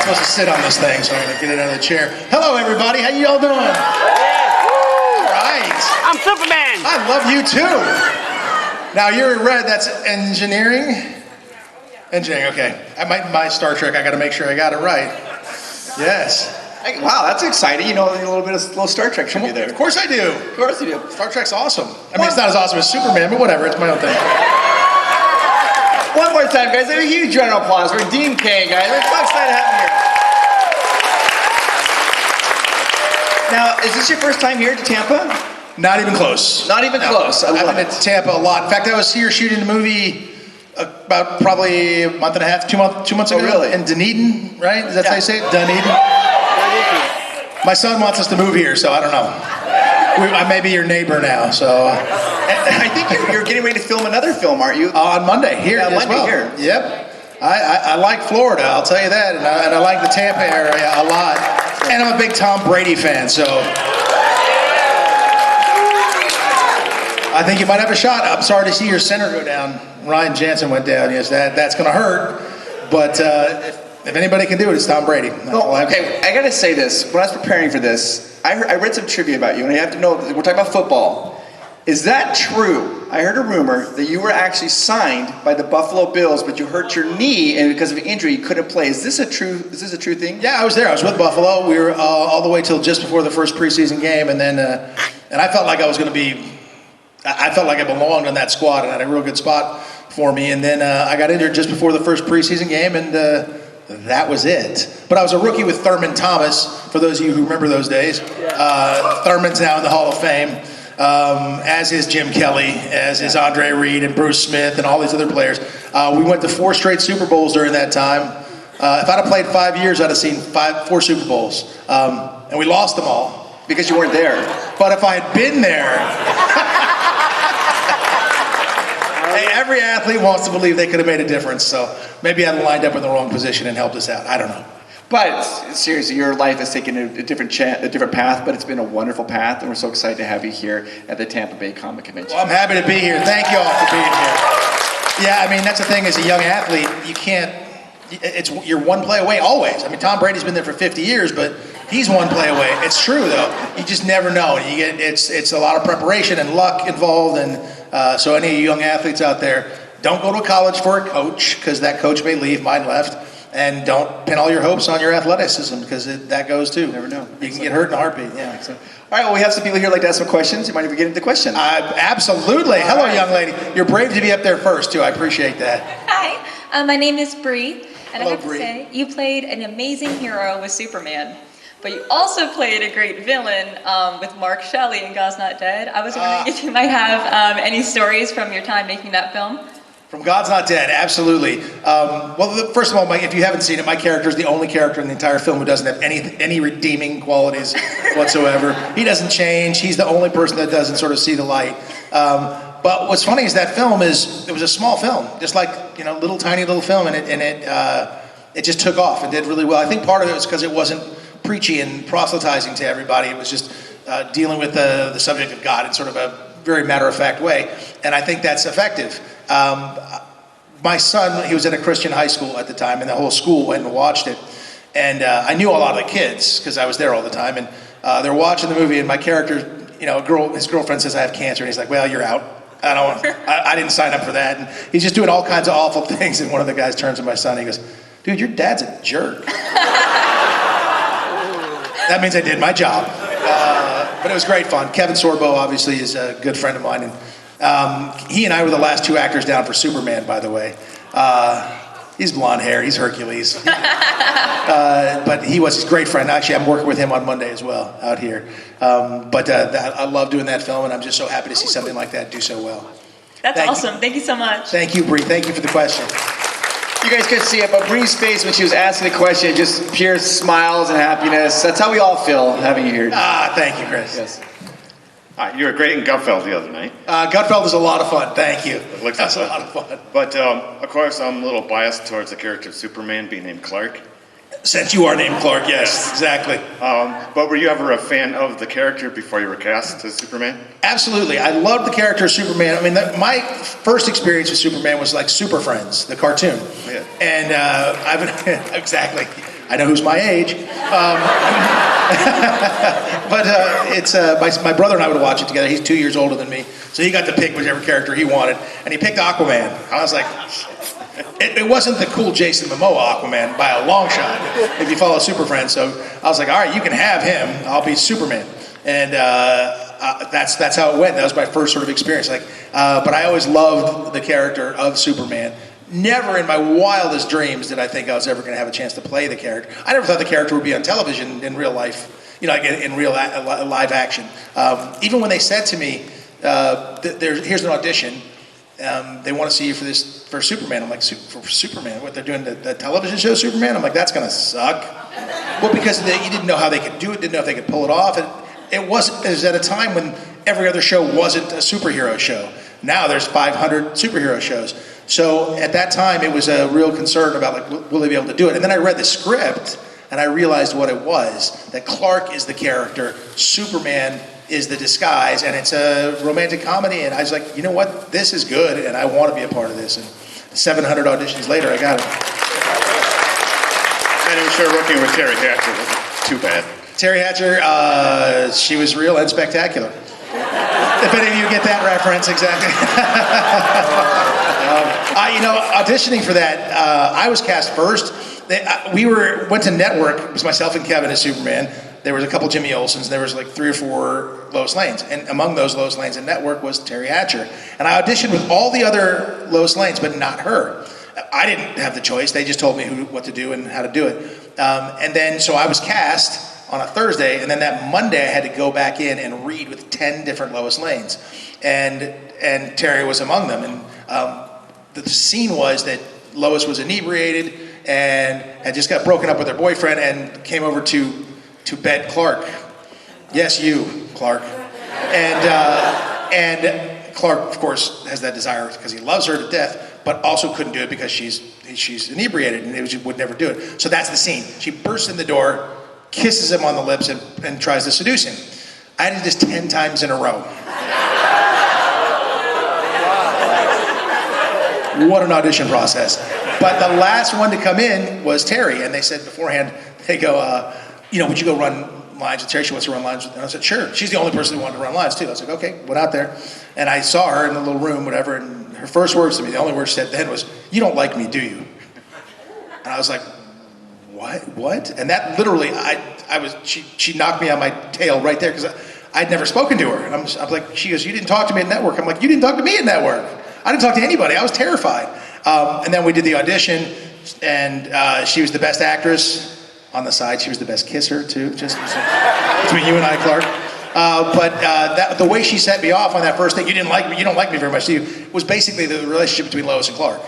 supposed to sit on this thing, so I'm gonna get it out of the chair. Hello, everybody. How you all doing? All right. I'm Superman. I love you too. Now you're in red. That's engineering. Engineering. Okay. My Star Trek. I got to make sure I got it right. Yes. Hey, wow, that's exciting. You know a little bit of little Star Trek trivia there. Of course I do. Of course you do. Star Trek's awesome. I mean, it's not as awesome as Superman, but whatever. It's my own thing. One more time, guys. A huge round of applause for Dean Cain, guys. We're so excited to have him here. Now, is this your first time here to Tampa? Not even close. Not even close. I've been to Tampa a lot. In fact, I was here shooting a movie about probably a month and a half, 2 months ago. Really? In Dunedin, right? Is that how you say it? Dunedin? My son wants us to move here, so I don't know. I may be your neighbor now, so. I think you're getting ready to film another film, aren't you? On Monday, here as Monday well. here. Yep. I like Florida, I'll tell you that, and I like the Tampa area a lot. And I'm a big Tom Brady fan, so. I think you might have a shot. I'm sorry to see your center go down. Ryan Jansen went down. Yes, that's going to hurt. But if anybody can do it, it's Tom Brady. Well, okay, I got to say this. When I was preparing for this, I read some trivia about you, and you have to know, we're talking about football. Is that true? I heard a rumor that you were actually signed by the Buffalo Bills, but you hurt your knee, and because of injury, you couldn't play. Is this a true thing? Yeah, I was there. I was with Buffalo. We were all the way till just before the first preseason game, and then and I felt like I was going to be. I felt like I belonged on that squad and had a real good spot for me. And then I got injured just before the first preseason game, and that was it. But I was a rookie with Thurman Thomas, for those of you who remember those days. Thurman's now in the Hall of Fame, as is Jim Kelly, as is Andre Reed and Bruce Smith and all these other players. We went to 4 straight Super Bowls during that time. If I'd have played 5 years, I'd have seen 4 Super Bowls. And we lost them all. Because you weren't there. But if I had been there... Hey, every athlete wants to believe they could have made a difference, so maybe I lined up in the wrong position and helped us out. I don't know. But seriously, your life has taken a different path, but it's been a wonderful path, and we're so excited to have you here at the Tampa Bay Comic Convention. Well, I'm happy to be here. Thank you all for being here. Yeah, I mean, that's the thing as a young athlete, you can't, you're one play away always. I mean, Tom Brady's been there for 50 years, but he's one play away. It's true, though. You just never know. It's a lot of preparation and luck involved, and so any young athletes out there, don't go to college for a coach, because that coach may leave. Mine left. And don't pin all your hopes on your athleticism, because that goes too. Never know. You can get hurt in a heartbeat. Yeah. So. All right. Well, we have some people here who'd like to ask some questions. You mind if we get into the question? Absolutely. All Hello, right. young lady. You're brave to be up there first too. I appreciate that. Hi. My name is Bree, and Hello, I have Bree. to say, you played an amazing hero with Superman. But you also played a great villain with Mark Shelley in God's Not Dead. I was wondering if you might have any stories from your time making that film. From God's Not Dead, absolutely. Well, first of all, if you haven't seen it, my character is the only character in the entire film who doesn't have any redeeming qualities whatsoever. He doesn't change. He's the only person that doesn't sort of see the light. But what's funny is that film it was a small film, just like little tiny little film, and it just took off and did really well. I think part of it was because it wasn't preachy and proselytizing to everybody. It was just dealing with the subject of God in sort of a very matter-of-fact way, and I think that's effective. My son, he was at a Christian high school at the time, and the whole school went and watched it, and I knew a lot of the kids because I was there all the time, and they're watching the movie, and my character, his girlfriend says I have cancer, and he's like, well, you're out. I didn't sign up for that, and he's just doing all kinds of awful things, and one of the guys turns to my son, and he goes, dude, your dad's a jerk. That means I did my job. But it was great fun. Kevin Sorbo, obviously, is a good friend of mine. And he and I were the last 2 actors down for Superman, by the way. He's blonde hair. He's Hercules. But he's a great friend. Actually, I'm working with him on Monday as well out here. But I love doing that film, and I'm just so happy to see something like that do so well. That's awesome. Thank you so much. Thank you, Bree. Thank you for the question. You guys couldn't see it, but Bree's face when she was asking the question, just pure smiles and happiness. That's how we all feel having you here. Thank you, Chris. Yes. You were great in Gutfeld the other night. Gutfeld was a lot of fun. Thank you. It looks That's like a lot of fun. But of course, I'm a little biased towards the character of Superman being named Clark. Since you are named Clark, yes, exactly. But were you ever a fan of the character before you were cast as Superman? Absolutely. I loved the character of Superman. I mean, my first experience with Superman was like Super Friends, the cartoon. Yeah. And exactly. I know who's my age. But it's my brother and I would watch it together. He's 2 years older than me, so he got to pick whichever character he wanted, and he picked Aquaman. I was like, it wasn't the cool Jason Momoa Aquaman by a long shot, if you follow Super Friends. So I was like, all right, you can have him. I'll be Superman, and that's how it went. That was my first sort of experience. But I always loved the character of Superman. Never in my wildest dreams did I think I was ever going to have a chance to play the character. I never thought the character would be on television in real life, like in real live action. Even when they said to me, here's an audition, they want to see you for Superman. I'm like, for Superman? What, they're doing the television show Superman? I'm like, that's going to suck. Well, because you didn't know how they could do it, didn't know if they could pull it off. It was at a time when every other show wasn't a superhero show. Now there's 500 superhero shows. So at that time, it was a real concern about will they be able to do it? And then I read the script, and I realized what it was, that Clark is the character, Superman is the disguise, and it's a romantic comedy, and I was like, you know what, this is good, and I want to be a part of this. And 700 auditions later, I got it. And I'm sure working with Terry Hatcher wasn't too bad. Terry Hatcher, she was real and spectacular. If any of you get that reference, exactly. Auditioning for that, I was cast first. We went to Network. It was myself and Kevin as Superman. There was a couple Jimmy Olsens. There was like 3 or 4 Lois Lanes. And among those Lois Lanes in Network was Terry Hatcher. And I auditioned with all the other Lois Lanes, but not her. I didn't have the choice. They just told me what to do and how to do it. And then, so I was cast on a Thursday, and then that Monday I had to go back in and read with 10 different Lois Lanes. And Terry was among them. And the scene was that Lois was inebriated and had just got broken up with her boyfriend and came over to bed Clark. Yes, you, Clark. And Clark, of course, has that desire because he loves her to death, but also couldn't do it because she's inebriated and would never do it. So that's the scene. She bursts in the door, kisses him on the lips, and tries to seduce him. I did this 10 times in a row. What an audition process. But the last one to come in was Terry, and they said beforehand, they go, would you go run lines with Terry? She wants to run lines with, and I said, sure. She's the only person who wanted to run lines too. I was like, okay, went out there, and I saw her in the little room, whatever, and her first words to me, the only words she said then was, "You don't like me, do you?" And I was like, what? And that literally, she knocked me on my tail right there, because I'd never spoken to her. And I'm like, she goes, "You didn't talk to me at Network." I'm like, "You didn't talk to me at Network." I didn't talk to anybody. I was terrified. And then we did the audition, and she was the best actress. On the side, she was the best kisser too, just between you and I, Clark. But the way she set me off on that first thing, "You didn't like me, you don't like me very much, do you?" was basically the relationship between Lois and Clark.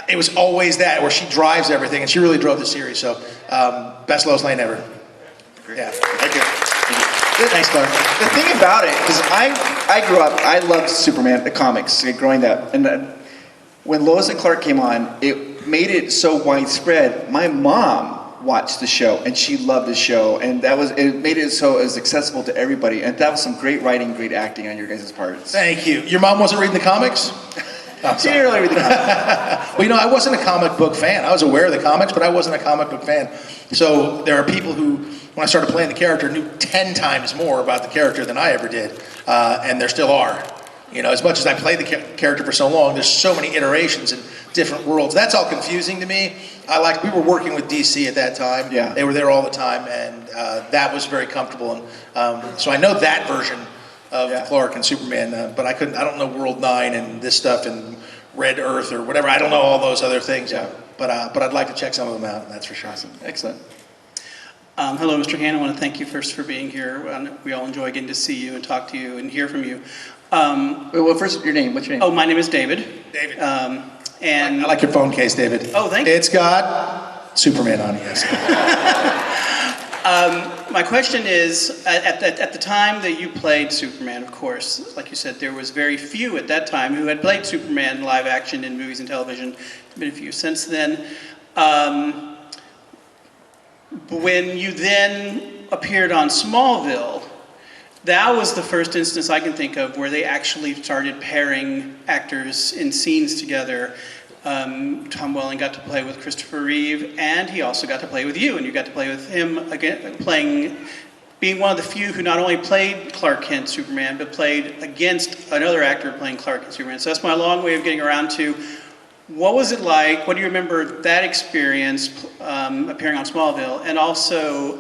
It was always that, where she drives everything, and she really drove the series. So, best Lois Lane ever. Yeah. Thank you. Thanks, Clark. The thing about it, because I grew up, I loved Superman, the comics, growing up. And when Lois and Clark came on, it made it so widespread. My mom watched the show, and she loved the show. And it made it so it was accessible to everybody. And that was some great writing, great acting on your guys' parts. Thank you. Your mom wasn't reading the comics? She didn't really read the comics. Well, I wasn't a comic book fan. I was aware of the comics, but I wasn't a comic book fan. So there are people who, when I started playing the character, knew 10 times more about the character than I ever did. And there still are. As much as I played the character for so long, there's so many iterations in different worlds. That's all confusing to me. We were working with DC at that time. Yeah. They were there all the time, and that was very comfortable. And so I know that version of Clark and Superman, but I don't know World 9 and this stuff and Red Earth or whatever. I don't know all those other things. Yeah. But I'd like to check some of them out, that's for sure. Awesome. Excellent. Hello, Mr. Cain. I want to thank you first for being here. We all enjoy getting to see you and talk to you and hear from you. Well, first, your name. What's your name? Oh, my name is David. David. And I like your phone case, David. Oh, thank you. It's got Superman on it, yes. My question is, at the time that you played Superman, of course, like you said, there was very few at that time who had played Superman live action in movies and television. There's been a few since then. When you then appeared on Smallville, that was the first instance I can think of where they actually started pairing actors in scenes together. Tom Welling got to play with Christopher Reeve, and he also got to play with you, and you got to play with him again, being one of the few who not only played Clark Kent Superman, but played against another actor playing Clark Kent Superman. So that's my long way of getting around to what was it like? What do you remember that experience appearing on Smallville, and also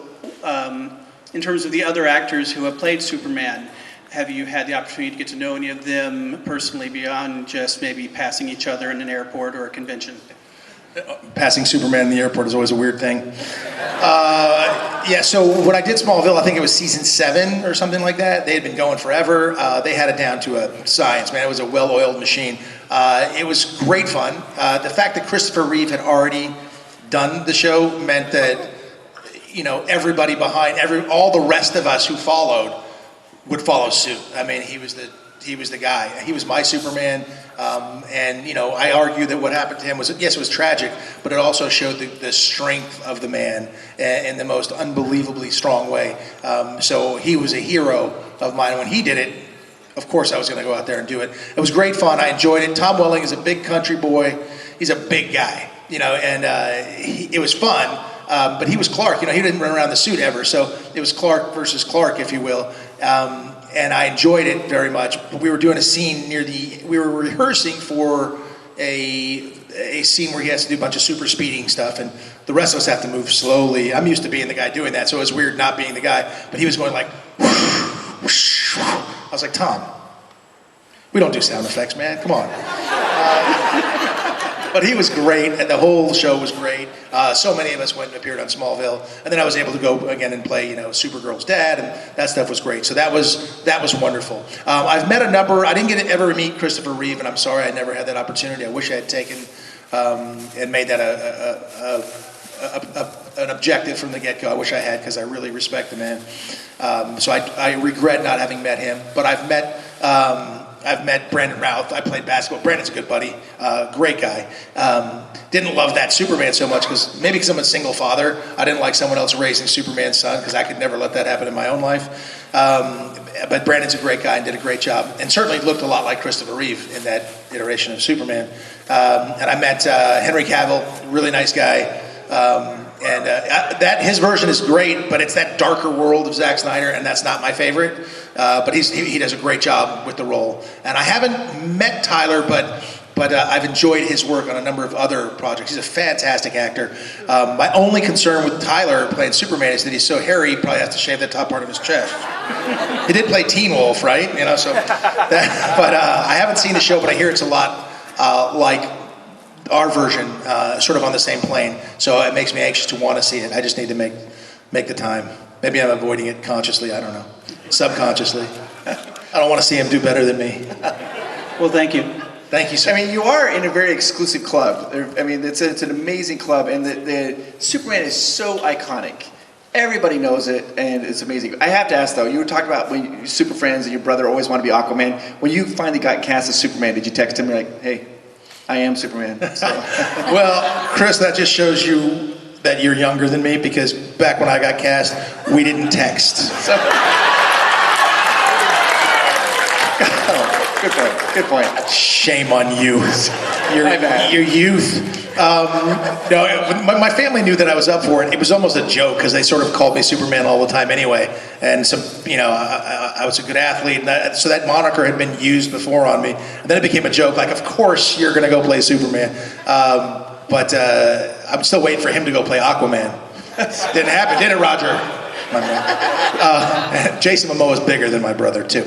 in terms of the other actors who have played Superman? Have you had the opportunity to get to know any of them personally beyond just maybe passing each other in an airport or a convention? Passing Superman in the airport is always a weird thing. Yeah, so when I did Smallville, I think it was season 7 or something like that. They had been going forever. They had it down to a science, man. It was a well-oiled machine. It was great fun. The fact that Christopher Reeve had already done the show meant that, you know, everybody behind, all the rest of us who followed would follow suit. I mean, he was the guy. He was my Superman. And, you know, I argue that what happened to him was, yes, it was tragic, but it also showed the strength of the man in the most unbelievably strong way. So he was a hero of mine. When he did it, of course I was going to go out there and do it. It was great fun. I enjoyed it. Tom Welling is a big country boy. He's a big guy, you know, and it was fun. But he was Clark. You know, he didn't run around the suit ever. So it was Clark versus Clark, if you will. And I enjoyed it very much. But we were doing a scene we were rehearsing for a scene where he has to do a bunch of super speeding stuff, and the rest of us have to move slowly. I'm used to being the guy doing that, so it was weird not being the guy. But he was going like, I was like, Tom, we don't do sound effects, man. Come on. But he was great, and the whole show was great. So many of us went and appeared on Smallville, and then I was able to go again and play, you know, Supergirl's dad, and that stuff was great. So that was wonderful. I've met a number. I didn't get to ever meet Christopher Reeve, and I'm sorry I never had that opportunity. I wish I had taken and made that an objective from the get-go. I wish I had, because I really respect the man. So I regret not having met him, but I've met Brandon Routh. I played basketball. Brandon's a good buddy, great guy. Didn't love that Superman so much because I'm a single father. I didn't like someone else raising Superman's son, because I could never let that happen in my own life. But Brandon's a great guy and did a great job, and certainly looked a lot like Christopher Reeve in that iteration of Superman. And I met Henry Cavill, really nice guy. His version is great, but it's that darker world of Zack Snyder, and that's not my favorite. But he does a great job with the role. And I haven't met Tyler, but I've enjoyed his work on a number of other projects. He's a fantastic actor. My only concern with Tyler playing Superman is that he's so hairy, he probably has to shave the top part of his chest. He did play Teen Wolf, right? You know, so. But I haven't seen the show, but I hear it's a lot like our version, sort of on the same plane. So it makes me anxious to want to see it. I just need to make the time. Maybe I'm avoiding it consciously. I don't know. Subconsciously. I don't want to see him do better than me. Well, thank you. Thank you, sir. I mean, you are in a very exclusive club. I mean, it's an amazing club, and the Superman is so iconic. Everybody knows it, and it's amazing. I have to ask, though, you were talking about when you're super friends and your brother always wanted to be Aquaman. When you finally got cast as Superman, did you text him like, hey, I am Superman? So. Well, Chris, that just shows you that you're younger than me, because back when I got cast, we didn't text. So. Good point. Good point. Shame on you. Your youth. No, my family knew that I was up for it. It was almost a joke, because they sort of called me Superman all the time anyway. And so, you know, I was a good athlete, and so that moniker had been used before on me. And then it became a joke, like, of course you're going to go play Superman. But I'm still waiting for him to go play Aquaman. Didn't happen, did it, Roger? My man. Jason Momoa is bigger than my brother, too.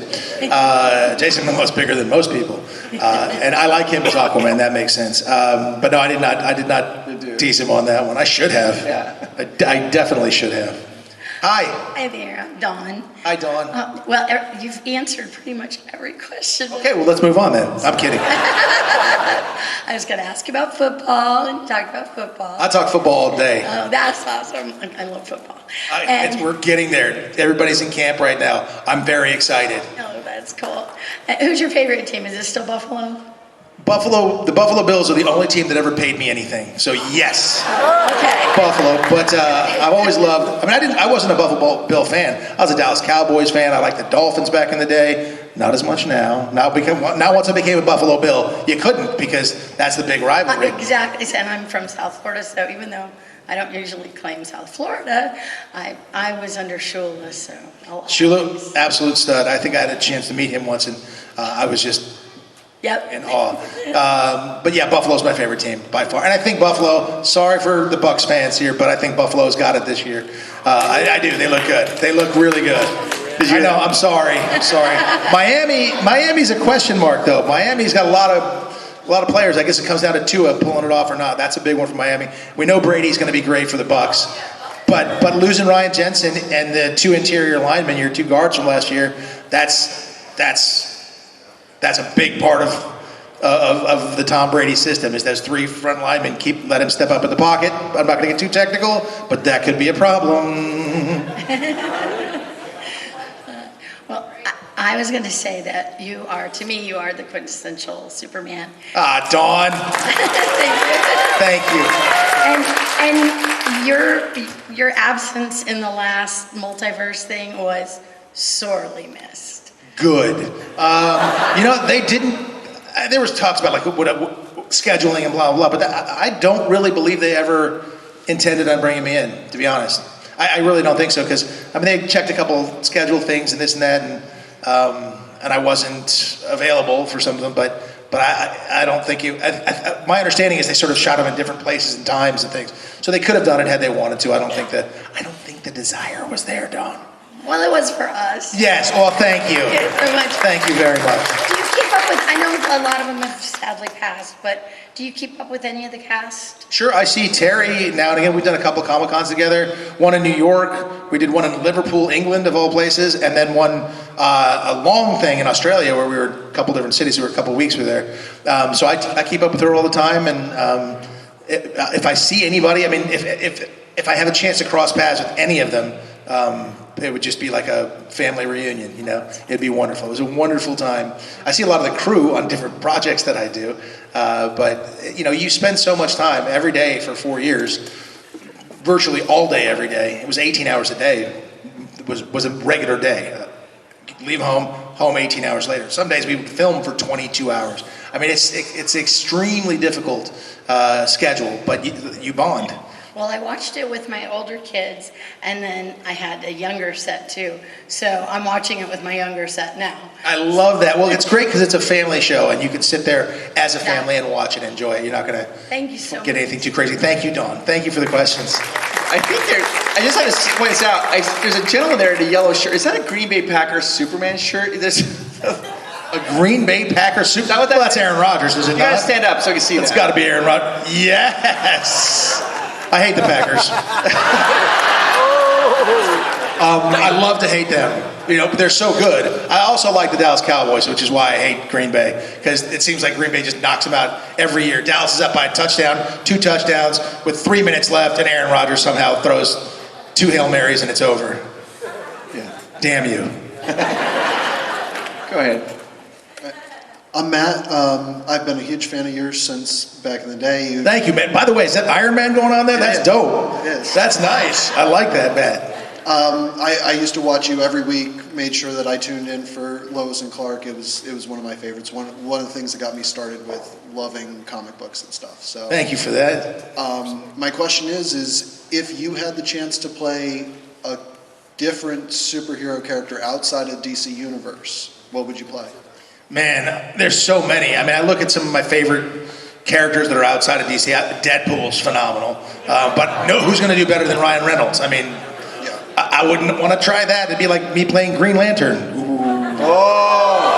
Jason Momoa is bigger than most people. And I like him as Aquaman, that makes sense. But no, I did not tease him on that one. I should have. Yeah. I definitely should have. Hi. Hi there, I'm Dawn. Hi, Dawn. Well, you've answered pretty much every question. Okay, well, let's move on then. I'm kidding. I was going to ask you about football and talk about football. I talk football all day. Oh, that's awesome. I love football. We're getting there. Everybody's in camp right now. I'm very excited. Oh, that's cool. Who's your favorite team? Is it still Buffalo? The Buffalo Bills are the only team that ever paid me anything. So yes, Okay. Buffalo. But I've always loved. I mean, I wasn't a Buffalo Bill fan. I was a Dallas Cowboys fan. I liked the Dolphins back in the day. Not as much now. Now once I became a Buffalo Bill, you couldn't because that's the big rivalry. Exactly, and I'm from South Florida, so even though I don't usually claim South Florida, I was under Shula, so I'll Shula, always- absolute stud. I think I had a chance to meet him once, and I was just Yep. in awe. But yeah, Buffalo's my favorite team by far. And I think Buffalo, sorry for the Bucs fans here, but I think Buffalo's got it this year. I do. They look good. They look really good. I know. I'm sorry. Miami's a question mark, though. Miami's got a lot of players. I guess it comes down to Tua pulling it off or not. That's a big one for Miami. We know Brady's going to be great for the Bucs. But losing Ryan Jensen and the 2 interior linemen, your 2 guards from last year, that's a big part of the Tom Brady system is those 3 front linemen let him step up in the pocket. I'm not going to get too technical, but that could be a problem. Well, I was going to say that to me, you are the quintessential Superman. Dawn, thank you. And your absence in the last multiverse thing was sorely missed. Good. They didn't. There was talks about like what scheduling and blah blah blah, but I don't really believe they ever intended on bringing me in. To be honest, I really don't think so because they checked a couple schedule things and this and that, and I wasn't available for some of them, but I don't think my understanding is they sort of shot them in different places and times and things, so they could have done it had they wanted to. I don't think the desire was there, Dawn. Well, it was for us. Yes. Well, thank you. Thank you so much. Thank you very much. Do you keep up with, I know a lot of them have sadly passed, but do you keep up with any of the cast? Sure, I see Terry now and again. We've done a couple Comic-Cons together. One in New York. We did one in Liverpool, England, of all places, and then one a long thing in Australia where we were a couple different cities. We were a couple weeks we were there. So I keep up with her all the time, and if I see anybody, if I have a chance to cross paths with any of them, it would just be like a family reunion, It'd be wonderful. It was a wonderful time. I see a lot of the crew on different projects that I do, but you spend so much time every day for 4 years, virtually all day every day. It was 18 hours a day. It was a regular day. Leave home 18 hours later. Some days we would film for 22 hours. It's extremely difficult schedule, but you bond. Well, I watched it with my older kids, and then I had a younger set too. So I'm watching it with my younger set now. I love that. Well, it's great because it's a family show, and you can sit there as a family and watch and enjoy it. You're not going Thank you so to get much. anything too crazy. Thank you, Dawn. Thank you for the questions. I just had to point this out. There's a gentleman there in a yellow shirt. Is that a Green Bay Packers Superman shirt? A Green Bay Packers Super. Well, that's Aaron Rodgers, is it You not? gotta stand up so I can see It's that. got to be Aaron Rodgers. Yes. I hate the Packers. I love to hate them. They're so good. I also like the Dallas Cowboys, which is why I hate Green Bay, because it seems like Green Bay just knocks them out every year. Dallas is up by a touchdown, 2 touchdowns with 3 minutes left, and Aaron Rodgers somehow throws 2 Hail Marys and it's over. Yeah. Damn you. Go ahead. I'm Matt. I've been a huge fan of yours since back in the day. Thank you, man. By the way, is that Iron Man going on there? That's Yeah. dope. It is. That's nice. I like that, Matt. I used to watch you every week. Made sure that I tuned in for Lois and Clark. It was one of my favorites. One of the things that got me started with loving comic books and stuff. So Thank you for that. my question is if you had the chance to play a different superhero character outside of DC Universe, what would you play? Man, there's so many. I look at some of my favorite characters that are outside of DC. Deadpool's phenomenal. But who's going to do better than Ryan Reynolds? I wouldn't want to try that. It'd be like me playing Green Lantern.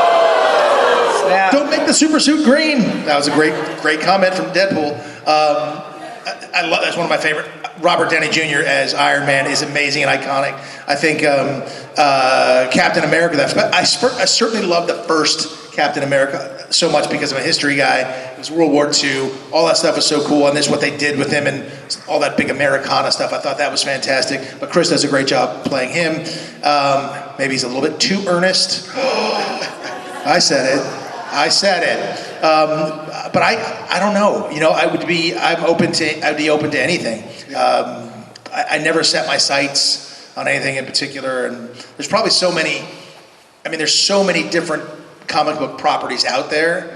Oh! Snap. Don't make the super suit green. That was a great comment from Deadpool. I love. That's one of my favorite. Robert Downey Jr. as Iron Man is amazing and iconic. I think Captain America. I certainly love the first Captain America so much because I'm a history guy. It was World War II. All that stuff was so cool, and this is what they did with him and all that big Americana stuff. I thought that was fantastic. But Chris does a great job playing him. Maybe he's a little bit too earnest. I said it. but I don't know. You know, I'd be open to anything. I never set my sights on anything in particular, and there's probably so many. I mean, there's so many different comic book properties out there.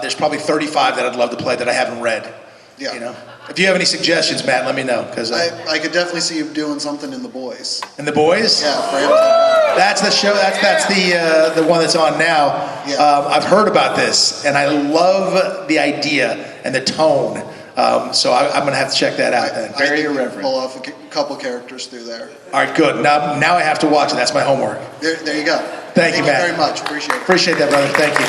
There's probably 35 that I'd love to play that I haven't read. Yeah. You know, if you have any suggestions, Matt, let me know, because I could definitely see you doing something in The Boys. in The Boys. Yeah, for Amazon. That's the show. That's the one that's on now. Yeah. I've heard about this, and I love the idea and the tone. So I'm gonna have to check that out then. Very I think we irreverent. pull off a couple characters through there. All right, good. Now I have to watch it. That's my homework. There you go. Thank you, Matt. very much. Appreciate it. Appreciate that, brother. Thank you.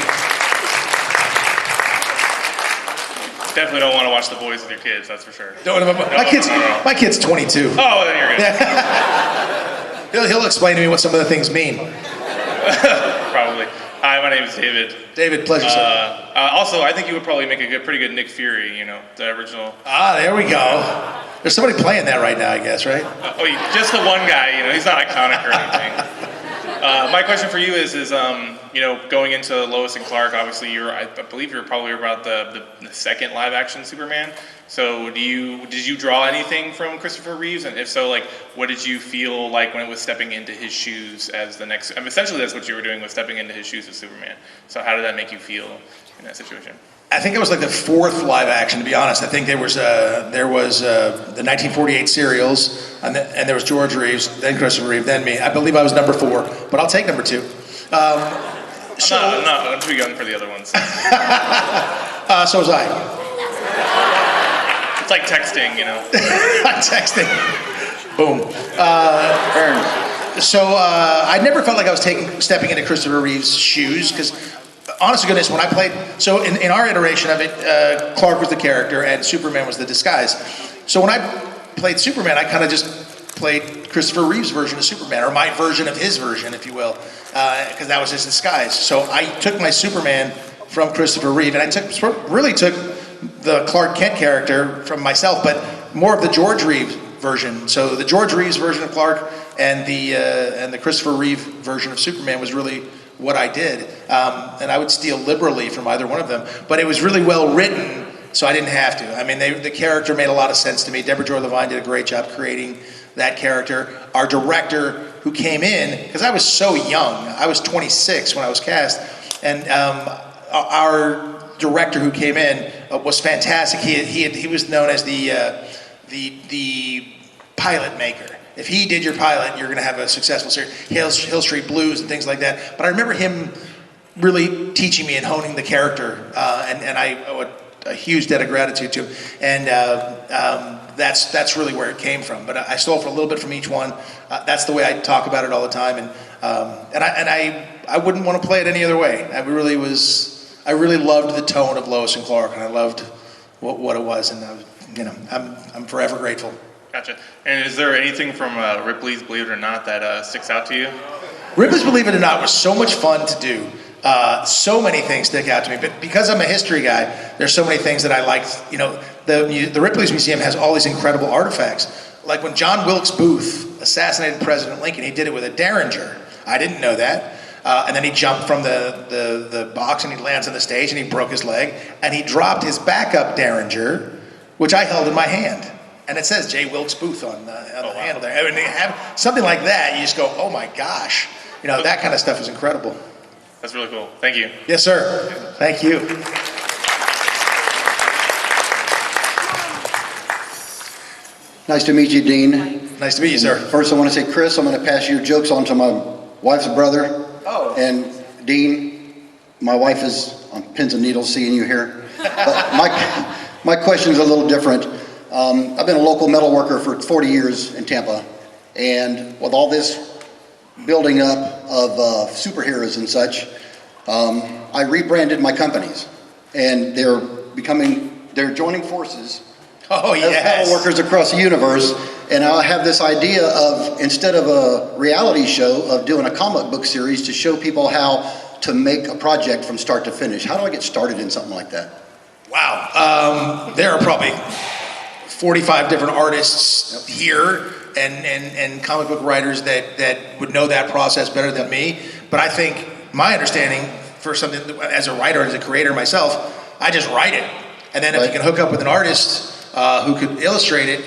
Definitely don't want to watch The Boys with your kids, that's for sure. My kid's 22. Oh, then you're good. He'll explain to me what some of the things mean. Probably. Hi, my name is David. David, pleasure, sir. Also, I think you would probably make a pretty good Nick Fury, you know, the original. There we go. There's somebody playing that right now, I guess, right? Just the one guy, you know, he's not iconic or anything. My question for you is you know, going into Lois and Clark, obviously I believe you're probably about the second live action Superman. So did you draw anything from Christopher Reeves? And if so, like, what did you feel like when it was stepping into his shoes as the next, I mean, essentially that's what you were doing, was stepping into his shoes as Superman. So how did that make you feel in that situation? I think it was like the fourth live action, to be honest. I think there was the 1948 serials, and there was George Reeves, then Christopher Reeve, then me. I believe I was number 4, but I'll take number 2. I'm too young for the other ones. So was I. It's like texting, you know. Texting. Boom. So I never felt like I was stepping into Christopher Reeve's shoes, because honest to goodness, when I played, so in our iteration of it, Clark was the character and Superman was the disguise. So when I played Superman, I kind of just played Christopher Reeve's version of Superman, or my version of his version, if you will, because that was his disguise. So I took my Superman from Christopher Reeve, and I really took the Clark Kent character from myself, but more of the George Reeves version. So the George Reeves version of Clark and the Christopher Reeve version of Superman was really what I did, and I would steal liberally from either one of them. But it was really well written, so I didn't have to. I mean, the character made a lot of sense to me. Deborah Joy Levine did a great job creating that character. Our director, who came in, because I was so young, I was 26 when I was cast, and our director who came in was fantastic. He was known as the pilot maker. If he did your pilot, you're going to have a successful series. Hill Street Blues and things like that. But I remember him really teaching me and honing the character, and I owe a huge debt of gratitude to him. And that's really where it came from. But I stole for a little bit from each one. That's the way I talk about it all the time. And I wouldn't want to play it any other way. I really loved the tone of Lois and Clark, and I loved what it was. And I'm forever grateful. Gotcha. And is there anything from Ripley's Believe It or Not that sticks out to you? Ripley's Believe It or Not was so much fun to do. So many things stick out to me, but because I'm a history guy, there's so many things that I liked. You know, the Ripley's Museum has all these incredible artifacts. Like when John Wilkes Booth assassinated President Lincoln, he did it with a Derringer. I didn't know that. And then he jumped from the box and he lands on the stage and he broke his leg and he dropped his backup Derringer, which I held in my hand. And it says J. Wilkes Booth on the handle there. I mean, they have something like that, you just go, oh my gosh. You know, that kind of stuff is incredible. That's really cool. Thank you. Yes, sir. Thank you. Nice to meet you, Dean. Nice to meet you, sir. First, I want to say, Chris, I'm going to pass your jokes on to my wife's brother. Oh. And Dean, my wife is on pins and needles seeing you here. But my question is a little different. I've been a local metal worker for 40 years in Tampa, and with all this building up of superheroes and such, I rebranded my companies, and they're joining forces Oh, as yes. metal workers across the universe, and I have this idea of, instead of a reality show, of doing a comic book series to show people how to make a project from start to finish. How do I get started in something like that? Wow. There are probably 45 different artists here and comic book writers that would know that process better than me. But I think my understanding for something, as a writer, as a creator myself, I just write it. And then if you can hook up with an artist who could illustrate it,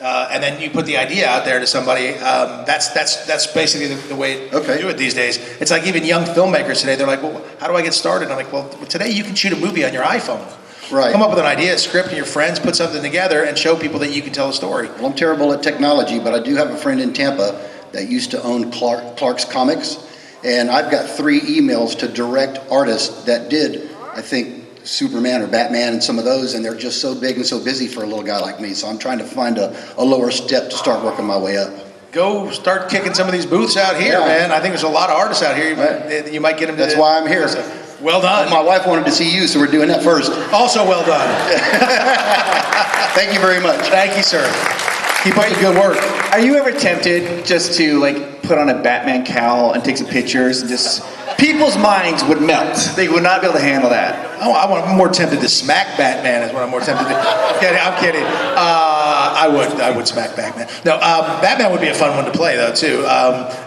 and then you put the idea out there to somebody, that's basically the way to do it these days. It's like even young filmmakers today, they're like, well, how do I get started? I'm like, well, today you can shoot a movie on your iPhone. Right. Come up with an idea, a script, and your friends put something together and show people that you can tell a story. Well, I'm terrible at technology, but I do have a friend in Tampa that used to own Clark's Comics, and I've got 3 emails to direct artists that did, I think, Superman or Batman and some of those, and they're just so big and so busy for a little guy like me, so I'm trying to find a lower step to start working my way up. Go start kicking some of these booths out here, man. I think there's a lot of artists out here. You might get them to... That's why I'm here. Well done. My wife wanted to see you, so we're doing that first. Also well done. Thank you very much. Thank you, sir. Keep up the good work. Are you ever tempted just to like put on a Batman cowl and take some pictures and just people's minds would melt? They would not be able to handle that. Oh, I'm more tempted to smack Batman is what I'm more tempted to. I'm kidding. I would smack Batman. No, Batman would be a fun one to play though too.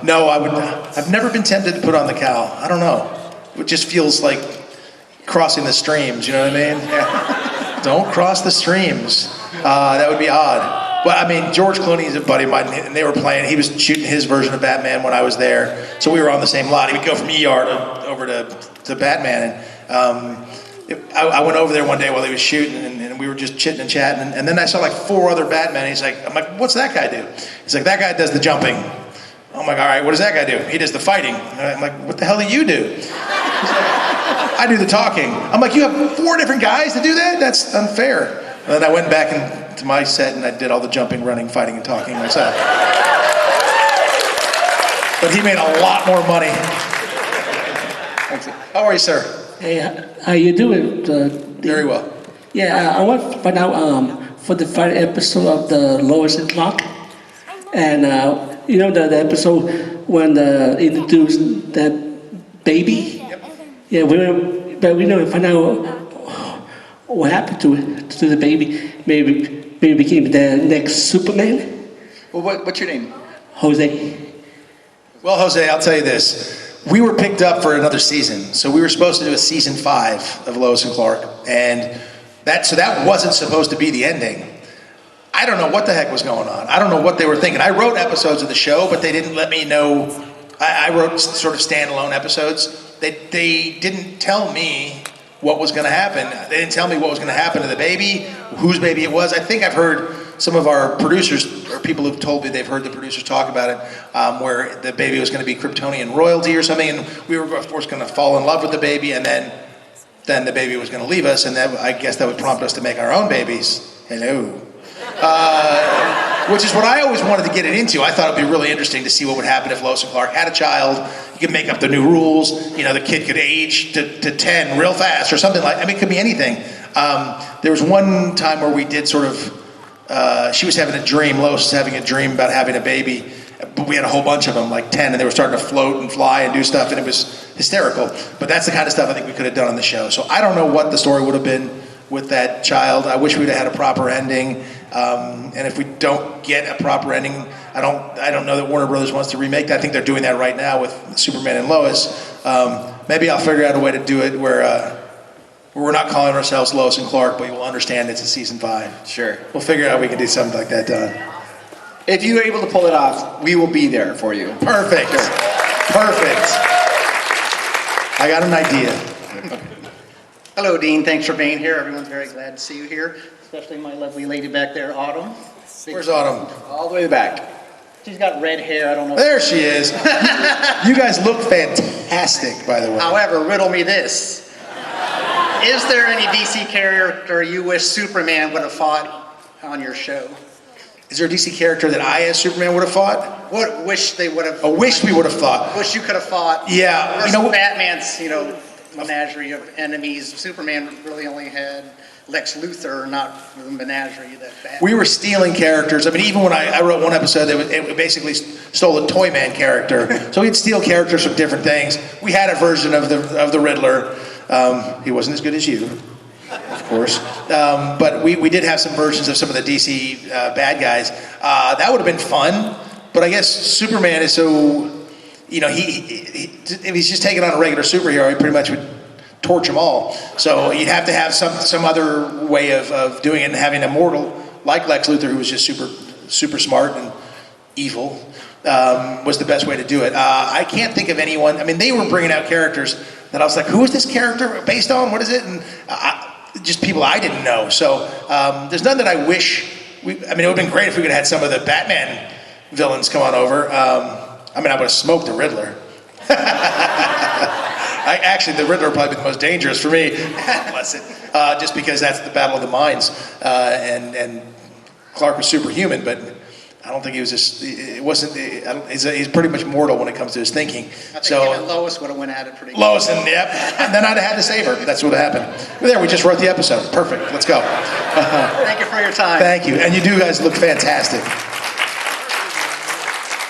No, I've never been tempted to put on the cowl. I don't know. It just feels like crossing the streams. You know what I mean? Yeah. Don't cross the streams. That would be odd. But I mean, George Clooney is a buddy of mine, and they were playing. He was shooting his version of Batman when I was there, so we were on the same lot. He would go from ER over to Batman, and I went over there one day while he was shooting, and we were just chitting and chatting, and then I saw like 4 other Batmen. I'm like, what's that guy do? He's like, that guy does the jumping. I'm like, all right, what does that guy do? He does the fighting. I'm like, what the hell do you do? He's like, I do the talking. I'm like, you have 4 different guys to do that? That's unfair. And then I went back into my set and I did all the jumping, running, fighting, and talking myself. But he made a lot more money. How are you, sir? Hey, how you doing? Very well. Yeah, I want to find out for the final episode of the Lois and Clark, and you know the episode when they introduced that baby. Yep. Yeah, we don't find out what happened to the baby. Maybe became the next Superman. Well, what's your name? Jose. Well, Jose, I'll tell you this. We were picked up for another season, so we were supposed to do a season 5 of Lois and Clark, and that wasn't supposed to be the ending. I don't know what the heck was going on. I don't know what they were thinking. I wrote episodes of the show, but they didn't let me know. I wrote sort of standalone episodes. They didn't tell me what was going to happen. They didn't tell me what was going to happen to the baby, whose baby it was. I think I've heard some of our producers, or people who've told me they've heard the producers talk about it, where the baby was going to be Kryptonian royalty or something, and we were, of course, going to fall in love with the baby, and then the baby was going to leave us, and I guess that would prompt us to make our own babies. Hello. Which is what I always wanted to get it into. I thought it'd be really interesting to see what would happen if Lois and Clark had a child. You could make up the new rules. You know, the kid could age to 10 real fast or something like. I mean, it could be anything. There was one time where we did sort of. She was having a dream. Lois was having a dream about having a baby. But we had a whole bunch of them, like 10, and they were starting to float and fly and do stuff, and it was hysterical. But that's the kind of stuff I think we could have done on the show. So I don't know what the story would have been with that child. I wish we'd have had a proper ending. And if we don't get a proper ending, I don't know that Warner Brothers wants to remake that. I think they're doing that right now with Superman and Lois. Maybe I'll figure out a way to do it where we're not calling ourselves Lois and Clark, but you'll understand it's a season 5. Sure. We'll figure out how we can do something like that done. If you're able to pull it off, we will be there for you. Perfect. Perfect. I got an idea. Hello, Dean. Thanks for being here. Everyone's very glad to see you here, especially my lovely lady back there, Autumn. Where's Autumn? All the way back. She's got red hair. I don't know. There she is. You guys look fantastic, by the way. However, riddle me this. Is there any DC character you wish Superman would have fought on your show? Is there a DC character that I, as Superman, would have fought? What wish they would have... A wish we would have fought. Wish you could have fought. Yeah. Versus Batman's, menagerie of enemies. Superman really only had Lex Luthor, not the menagerie that Batman. We were stealing characters. I mean, even when I wrote one episode, it basically stole a Toy Man character. So we'd steal characters from different things. We had a version of the Riddler. He wasn't as good as you, of course. But we did have some versions of some of the DC bad guys. That would have been fun. But I guess Superman is so, if he's just taking on a regular superhero, he pretty much would torch them all. So you'd have to have some other way of doing it, and having a mortal like Lex Luthor, who was just super smart and evil, was the best way to do it. I can't think of anyone. I mean, they were bringing out characters that I was like, who is this character based on? What is it? And just people I didn't know. So there's none that I wish. I mean, it would have been great if we could have had some of the Batman villains come on over. I mean, I would have smoked the Riddler. Actually, the Riddler would probably be the most dangerous for me. Bless it. Just because that's the battle of the minds. And Clark was superhuman, but I don't think he was just. It wasn't. He's pretty much mortal when it comes to his thinking. I think him and Lois would have went at it pretty good. Lois and and then I'd have had to save her. That's what happened. But there, we just wrote the episode. Perfect. Let's go. Thank you for your time. Thank you, and you do guys look fantastic.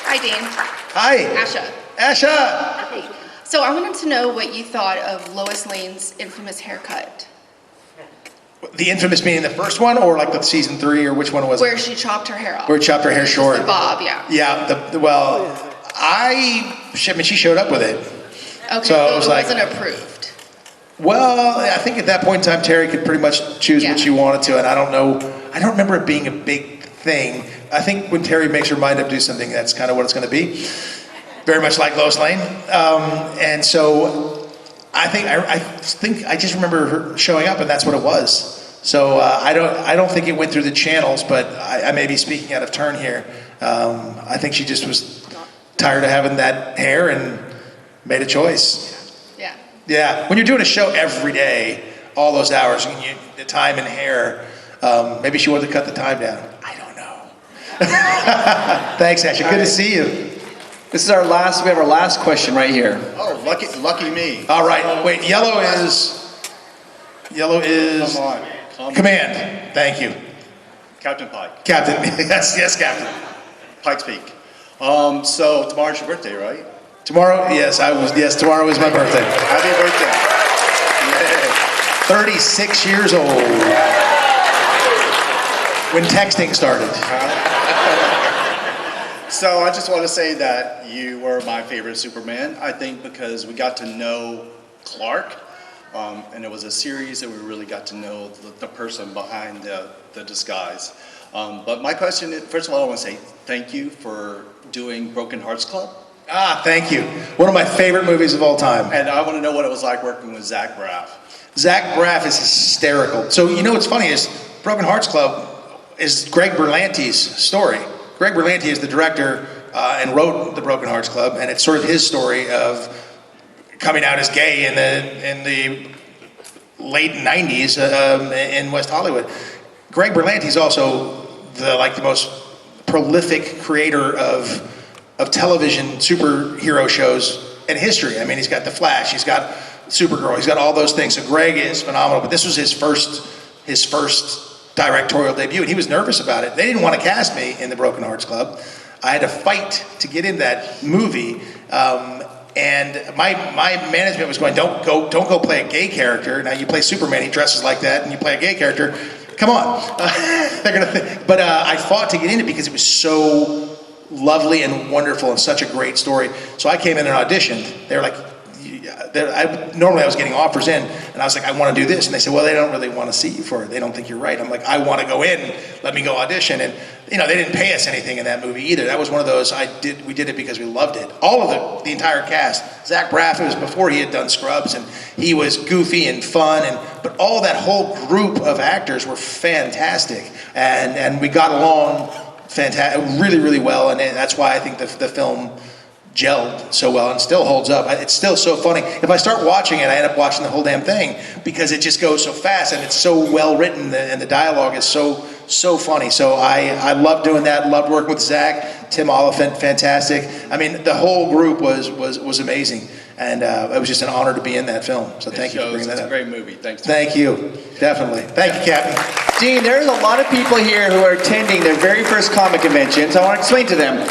Hi, Dean. Hi. Asha. Asha. Hi. So I wanted to know what you thought of Lois Lane's infamous haircut. The infamous meaning the first one, or like the season 3, or which one was it? Where she chopped her hair off. Where she chopped her hair short. The bob, yeah. Yeah. Well, I mean, she showed up with it. Okay, So it so was it like- wasn't approved. Well, I think at that point in time, Terry could pretty much choose what she wanted to, and I don't know. I don't remember it being a big thing. I think when Terry makes her mind up to do something, that's kind of what it's going to be. Very much like Lois Lane. And so I think I just remember her showing up, and that's what it was. So I don't think it went through the channels, but I may be speaking out of turn here. I think she just was tired of having that hair and made a choice. Yeah. Yeah, when you're doing a show every day, all those hours, and the time and hair, maybe she wanted to cut the time down. I don't know. Thanks, Asha. Good to see you. This is our last. We have our last question right here. Oh, lucky me. All right. Wait. Yellow is. Come on. Command. Thank you, Captain Pike. Captain. Yes, Captain. Pike's Peak. So tomorrow's your birthday, right? Tomorrow, yes, I was. Yes, tomorrow is my birthday. Happy birthday. 36 years old. When texting started. So I just want to say that you were my favorite Superman. I think because we got to know Clark, and it was a series that we really got to know the person behind the disguise. But my question is, first of all, I want to say thank you for doing Broken Hearts Club. Thank you. One of my favorite movies of all time. And I want to know what it was like working with Zach Braff. Zach Braff is hysterical. So you know what's funny is Broken Hearts Club is Greg Berlanti's story. Greg Berlanti is the director and wrote the Broken Hearts Club, and it's sort of his story of coming out as gay in the late 90s in West Hollywood. Greg Berlanti is also the most prolific creator of television superhero shows in history. I mean, he's got The Flash, he's got Supergirl, he's got all those things. So Greg is phenomenal, but this was his first directorial debut, and he was nervous about it. They didn't want to cast me in the Broken Hearts Club. I had to fight to get in that movie, and my management was going, don't go play a gay character. Now you play Superman, he dresses like that, and you play a gay character. Come on, But I fought to get in it because it was so lovely and wonderful and such a great story. So I came in and auditioned. They were like, normally I was getting offers in, and I was like, I want to do this, and they said, well, they don't really want to see you for it. They don't think you're right. I'm like, I want to go in. Let me go audition. And they didn't pay us anything in that movie either. That was one of those we did it because we loved it. All of the entire cast. Zach Braff, it was before he had done Scrubs, and he was goofy and fun, but all that whole group of actors were fantastic, and we got along really, really well, and that's why I think the film gelled so well and still holds up. It's still so funny. If I start watching it, I end up watching the whole damn thing because it just goes so fast and it's so well written and the dialogue is so funny. So I loved doing that. Loved working with Zach, Tim Oliphant, fantastic. I mean, the whole group was amazing, and it was just an honor to be in that film. So thank you for bringing that up. It's a great movie. Thanks. Thank you. Definitely. Thank you, Captain. Dean, there's a lot of people here who are attending their very first comic convention, so I want to explain to them.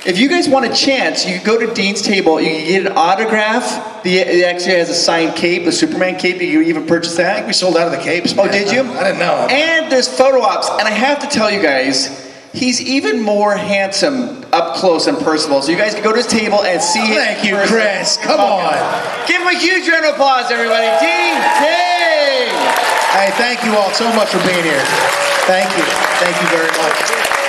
If you guys want a chance, you can go to Dean's table, you can get an autograph. It actually has a signed cape, a Superman cape. You even purchase that? I think we sold out of the capes, man. Oh, did you? I didn't know. And there's photo ops. And I have to tell you guys, He's even more handsome up close and personal. So you guys can go to his table and see him. Thank you, in person. Chris. Come on. Give him a huge round of applause, everybody. Dean Cain. Hey, thank you all so much for being here. Thank you. Thank you very much.